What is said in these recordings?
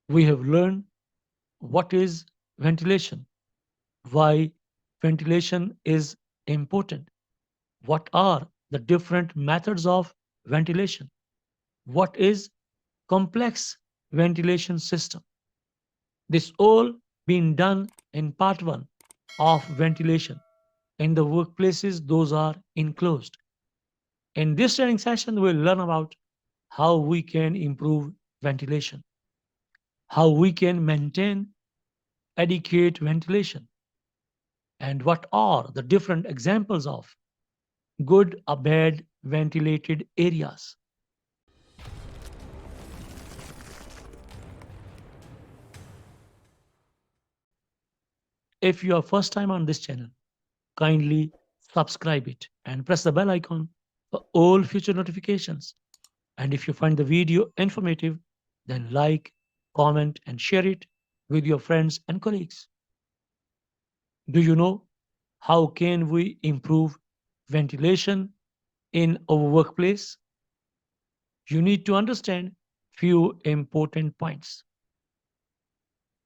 We have learned what is ventilation, why ventilation is important, what are the different methods of ventilation, what is complex ventilation system. This all been done in part 1 of ventilation. In the workplaces, those are enclosed. In this training session, we'll learn about how we can improve ventilation, how we can maintain adequate ventilation, and what are the different examples of good or bad ventilated areas. If you are first time on this channel, kindly subscribe it and press the bell icon for all future notifications. And if you find the video informative, then like, comment, and share it with your friends and colleagues. Do you know how can we improve ventilation in our workplace? You need to understand few important points.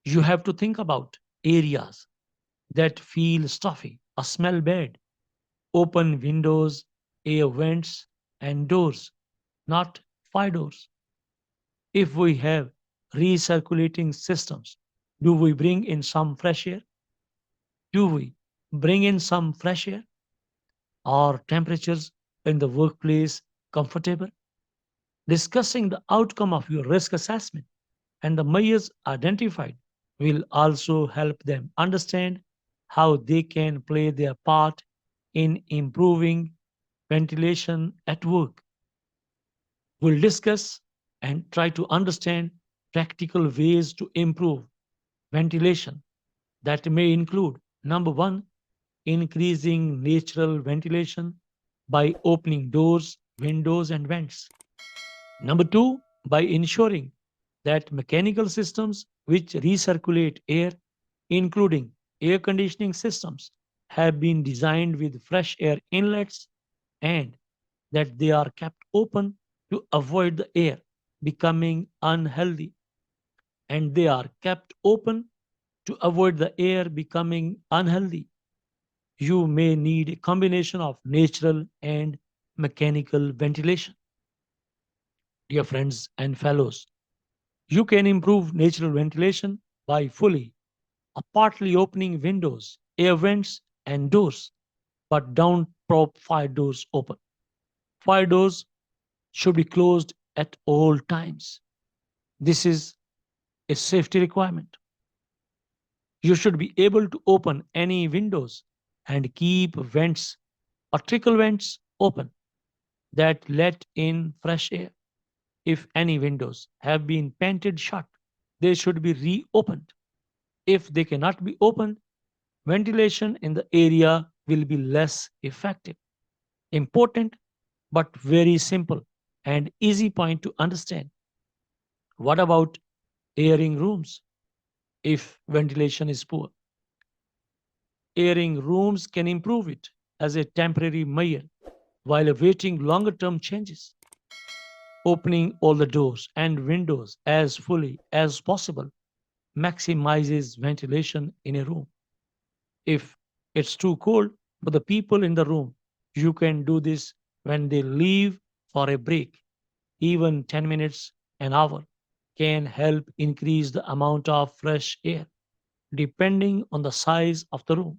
You have to think about areas that feel stuffy or smell bad. Open windows, air vents, and doors, not fire doors. If we have recirculating systems, do we bring in some fresh air? Do we bring in some fresh air? Are temperatures in the workplace comfortable? Discussing the outcome of your risk assessment and the measures identified will also help them understand how they can play their part in improving ventilation at work. We'll discuss and try to understand practical ways to improve ventilation that may include number one, increasing natural ventilation by opening doors, windows, and vents. Number two, by ensuring that mechanical systems which recirculate air, including air conditioning systems, have been designed with fresh air inlets and that they are kept open to avoid the air becoming unhealthy. And they are kept open to avoid the air becoming unhealthy. You may need a combination of natural and mechanical ventilation. Dear friends and fellows, you can improve natural ventilation by fully or partly opening windows, air vents, and doors, but don't prop fire doors open. Fire doors should be closed at all times. This is a safety requirement. You should be able to open any windows and keep vents or trickle vents open that let in fresh air. If any windows have been painted shut, they should be reopened. If they cannot be opened, ventilation in the area will be less effective. Important but very simple and easy point to understand. What about airing rooms if ventilation is poor? Airing rooms can improve it as a temporary measure while awaiting longer term changes. Opening all the doors and windows as fully as possible maximizes ventilation in a room. If it's too cold for the people in the room, you can do this when they leave for a break. Even 10 minutes, an hour can help increase the amount of fresh air depending on the size of the room.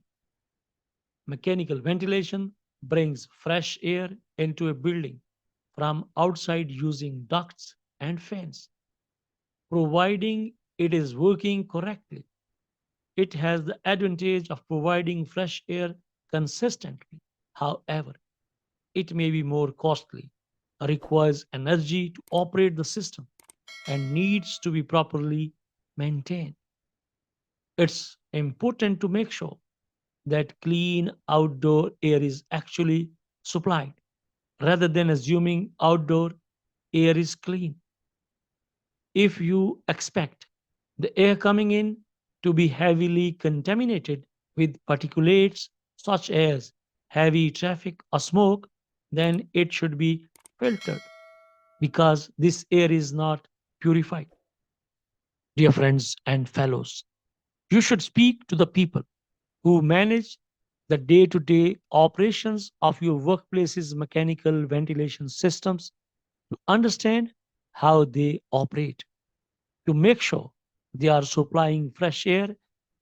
Mechanical ventilation brings fresh air into a building from outside using ducts and fans, providing it is working correctly. It has the advantage of providing fresh air consistently. However, it may be more costly, requires energy to operate the system, and needs to be properly maintained. It's important to make sure that clean outdoor air is actually supplied rather than assuming outdoor air is clean. If you expect the air coming in to be heavily contaminated with particulates such as heavy traffic or smoke, then it should be filtered because this air is not purified. Dear friends and fellows, you should speak to the people who manage the day to day operations of your workplace's mechanical ventilation systems to understand how they operate, to make sure they are supplying fresh air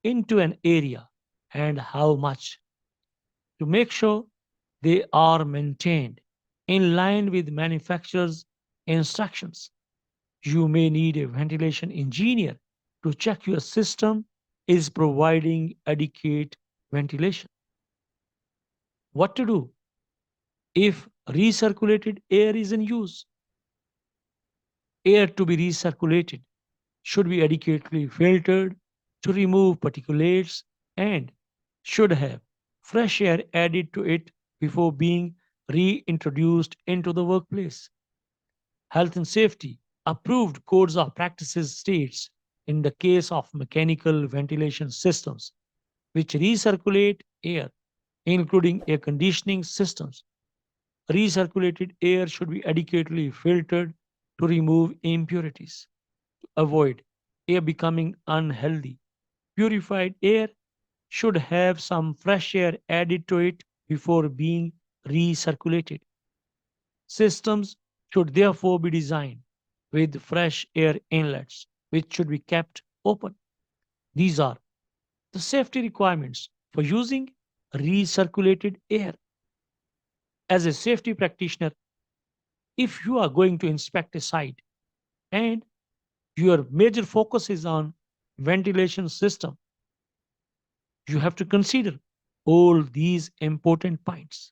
into an area and how much, to make sure they are maintained in line with manufacturer's instructions. You may need a ventilation engineer to check your system is providing adequate ventilation. What to do if recirculated air is in use? Air to be recirculated should be adequately filtered to remove particulates and should have fresh air added to it before being reintroduced into the workplace. Health and safety approved codes of practices states in the case of mechanical ventilation systems which recirculate air, including air conditioning systems. Recirculated air should be adequately filtered to remove impurities. Avoid air becoming unhealthy. Purified air should have some fresh air added to it before being recirculated. Systems should therefore be designed with fresh air inlets, which should be kept open. These are the safety requirements for using recirculated air. As a safety practitioner, if you are going to inspect a site and your major focus is on ventilation system, you have to consider all these important points.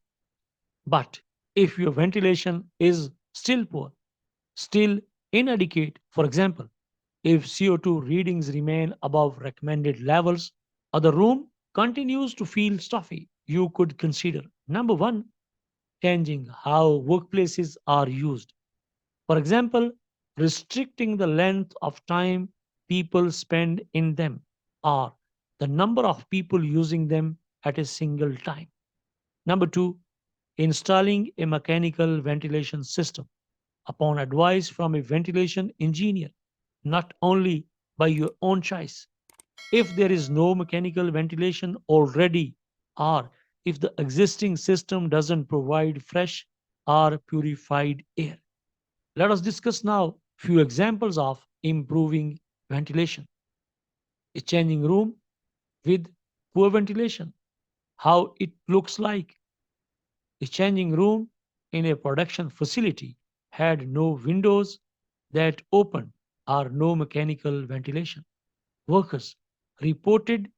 But if your ventilation is still poor, still inadequate, for example, if CO2 readings remain above recommended levels or the room continues to feel stuffy, you could consider number one, changing how workplaces are used. For example, restricting the length of time people spend in them or the number of people using them at a single time. Number two, installing a mechanical ventilation system upon advice from a ventilation engineer, not only by your own choice. If there is no mechanical ventilation already, or if the existing system doesn't provide fresh or purified air. Let us discuss now few examples of improving ventilation. A changing room with poor ventilation, how it looks like. A changing room in a production facility had no windows that opened or no mechanical ventilation. Workers reported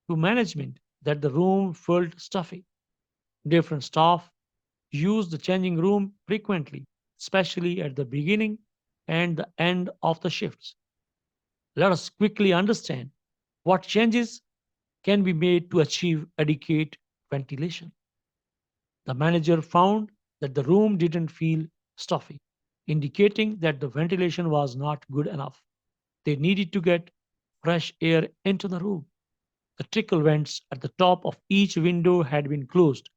to management that the room felt stuffy. Different staff used the changing room frequently, especially at the beginning and the end of the shifts. Let us quickly understand what changes can be made to achieve adequate ventilation. The manager found that the room didn't feel stuffy, indicating that the ventilation was not good enough. They needed to get fresh air into the room. The trickle vents at the top of each window had been closed,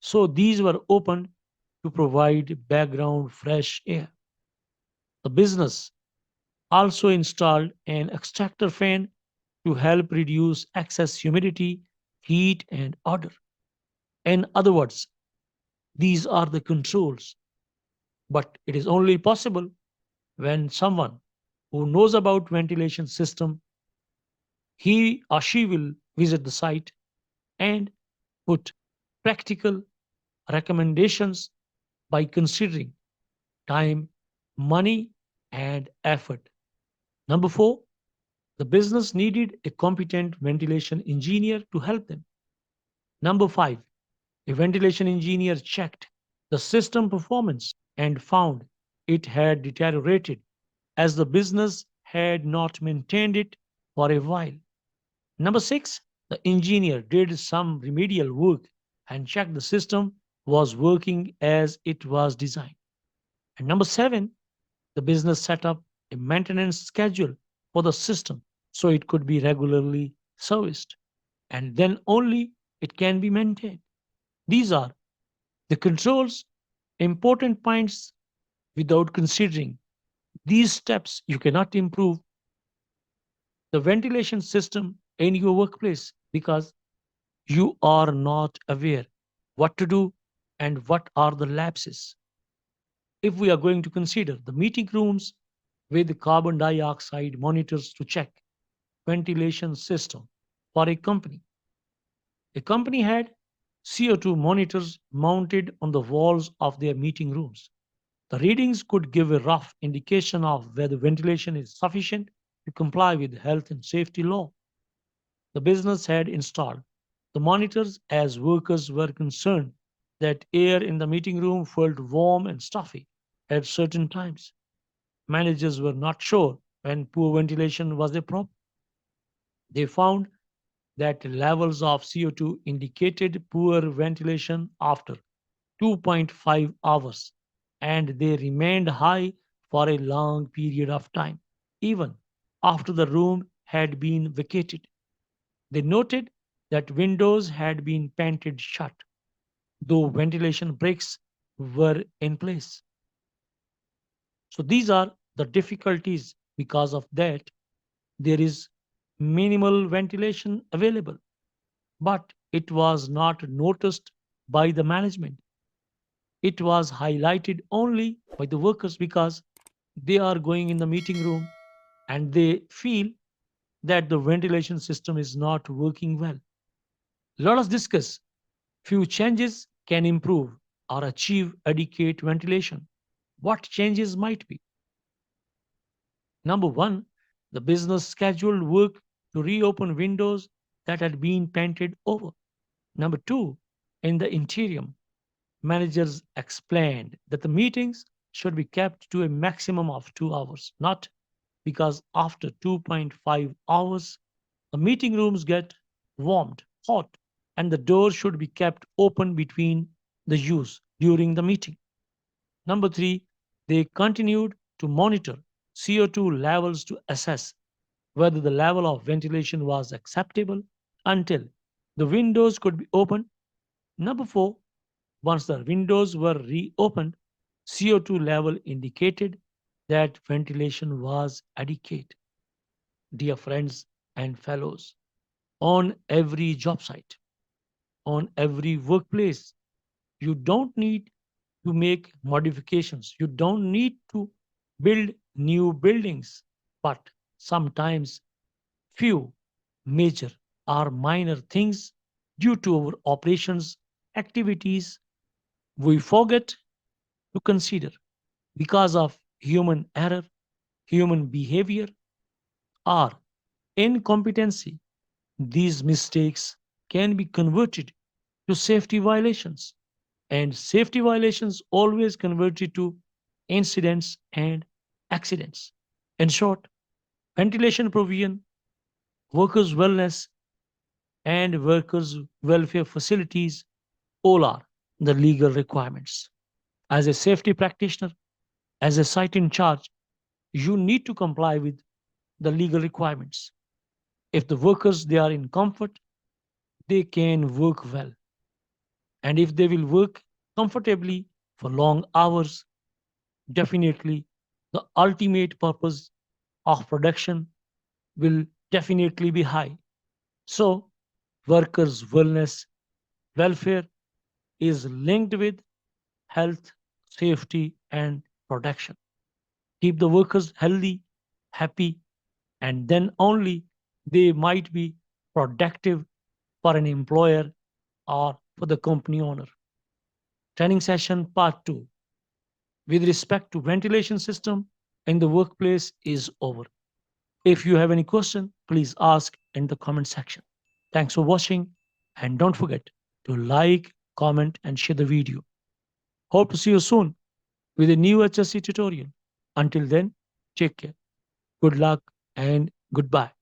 so these were opened to provide background fresh air. The business also installed an extractor fan to help reduce excess humidity, heat, and odor. In other words, these are the controls, but it is only possible when someone who knows about ventilation system, he or she will visit the site and put practical recommendations by considering time, money, and effort. Number four, the business needed a competent ventilation engineer to help them. Number five, a ventilation engineer checked the system performance and found it had deteriorated as the business had not maintained it for a while. Number six, the engineer did some remedial work and checked the system was working as it was designed. And number seven, the business set up a maintenance schedule for the system so it could be regularly serviced. And then only it can be maintained. These are the controls, important points. Without considering these steps, you cannot improve the ventilation system in your workplace because you are not aware what to do and what are the lapses. If we are going to consider the meeting rooms with carbon dioxide monitors to check ventilation system for a company had CO2 monitors mounted on the walls of their meeting rooms. The readings could give a rough indication of whether ventilation is sufficient to comply with health and safety law. The business had installed the monitors as workers were concerned that air in the meeting room felt warm and stuffy at certain times. Managers were not sure when poor ventilation was a problem. They found that levels of CO2 indicated poor ventilation after 2.5 hours and they remained high for a long period of time, even after the room had been vacated. They noted that windows had been painted shut, though ventilation breaks were in place. So these are the difficulties. Because of that, there is minimal ventilation available, but it was not noticed by the management. It was highlighted only by the workers because they are going in the meeting room and they feel that the ventilation system is not working well. Let us discuss few changes can improve or achieve adequate ventilation. What changes might be? Number one, the business scheduled work to reopen windows that had been painted over. Number two, in the interior, managers explained that the meetings should be kept to a maximum of 2 hours, not because after 2.5 hours, the meeting rooms get warmed, hot, and the door should be kept open between the use during the meeting. Number three, they continued to monitor CO2 levels to assess whether the level of ventilation was acceptable until the windows could be opened. Number four, once the windows were reopened, CO2 level indicated that ventilation was adequate. Dear friends and fellows, on every job site, on every workplace, you don't need to make modifications. You don't need to build new buildings. But sometimes few major or minor things due to our operations activities we forget to consider because of human error, human behavior, or incompetency. These mistakes can be converted to safety violations, and safety violations always converted to incidents and accidents. In short, ventilation provision, workers' wellness, and workers' welfare facilities all are the legal requirements. As a safety practitioner, as a site in charge, you need to comply with the legal requirements. If the workers they are in comfort, they can work well. And if they will work comfortably for long hours, definitely the ultimate purpose of production will definitely be high. So, workers' wellness, welfare is linked with health, safety, and protection. Keep the workers healthy, happy, and then only they might be productive for an employer or for the company owner. Training session part 2 with respect to ventilation system in the workplace is over. If you have any question, please ask in the comment section. Thanks for watching and don't forget to like, comment and share the video. Hope to see you soon with a new HSC tutorial. Until then, take care. Good luck and goodbye.